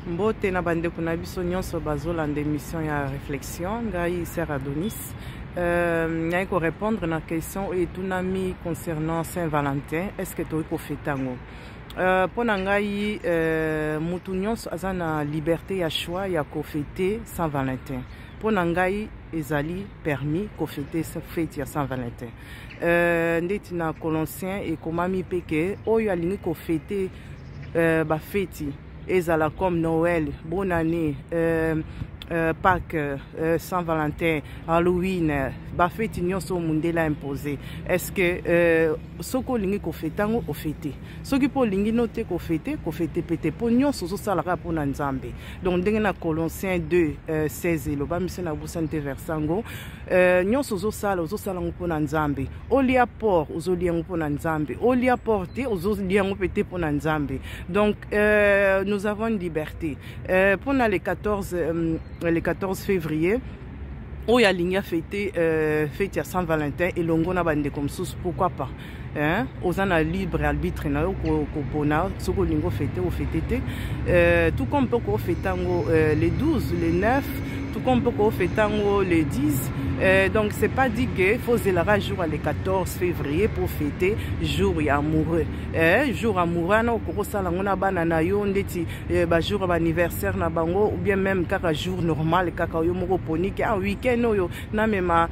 Mbote na bande kuna biso nyonso bazolanda émission ya réflexion ngai Sœur Adonis ngai ko répondre na question et tunami concernant Saint-Valentin. Est-ce que tu ko fetango pona ngai mutu nyonso aza na liberté ya choix ya ko fêter Saint-Valentin. Pona ngai ezali permis ko fêter cette fête ya Saint-Valentin. Ndeti na Colossiens et komami peke oyo alingi ko fêter ba fête ezala comme Noël, bonne année, Pâques, Saint-Valentin, Halloween, bafete nyonso mundela imposé. Est-ce que soko lingi ko fetango ko fete? Soki po lingi note ko fete pete po nyonso so sala ka pona nzambe. Donc ndenge na Colossiens 2:16 lo ba mise na busante versango nyonso zo sala pona nzambe. Olia port ozolia pona nzambe. Olia porte ozolia pete pona nzambe. Donc nous avons une liberté. Pendant les 14 février, où il y a ligne fêté fête à Saint-Valentin et l'ongo na bande comme sous, pourquoi pas? Hein? Aux ana libre arbitre na yo kopona soko lingo fêté au fêté tout comme peut ko fêtango les 12 les 9 tout comme peut ko fêtango les 10 donc c'est pas dit que faut zélara jour le 14 février pour fêter jour amoureux jour amoureux na ko sala ngona bana na yo ndeti ba jour anniversaire na bango ou bien même kaka jour normal kaka yo moko poni que un week-end yo na mema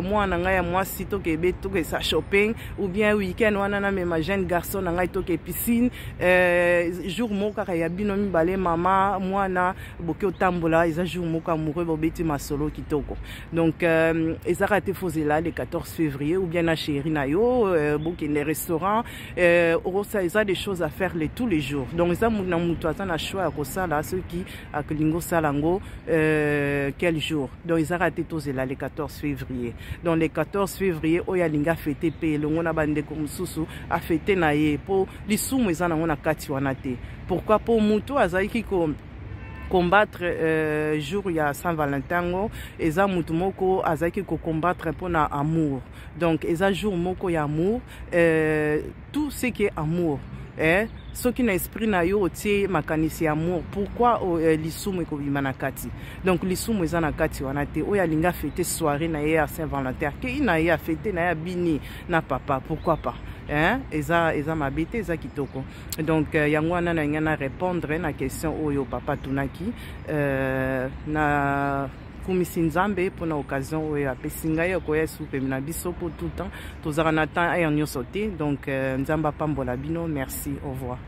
moi na ngaya moi sito ke beto ke sa shopping ou bien week-end wana na mema jeune garçon na ngai to ke piscine jour moko kaka ya bino mibale mama mwana boke otambola eza jour moko amoureux bobeti masolo kitoko. Donc ils ont raté là le 14 février ou bien na chéri na yo boke les restaurants ça ils ont des choses à faire tous les jours. Donc ils ont na mutu na choix ko sala ceux qui aklingo salango quel jour. Donc ils ont raté là le 14 février. Donc le 14 février oya linga fêter pe le ngona bande comme susu a fêter na ye po lisumu ezana ngona kati wana te. Pourquoi pour mutu azaiki ko combattre jour ya Saint-Valentin eza mutu moko azaki ko combattre pour na amour. Donc eza jour moko ya amour tout ce qui est amour ce qui n'a esprit na yo tie makanisi amour. Pourquoi lisumu ko bimana kati? Donc lisumu eza na kati wana te oya linga fêter soirée na ya Saint-Valentin ke ina ya fêter na ya bini na papa, pourquoi pas? Eza mabete eza kitoko. Donc yango wana na ngana répondre na question oyo papa tunaki na kumisi nzambe pour na occasion oyo apesinga yo ko yesu pe na biso pour tout temps tozara na temps ayo nyoso te. Donc nzamba pambola bino, merci, au revoir.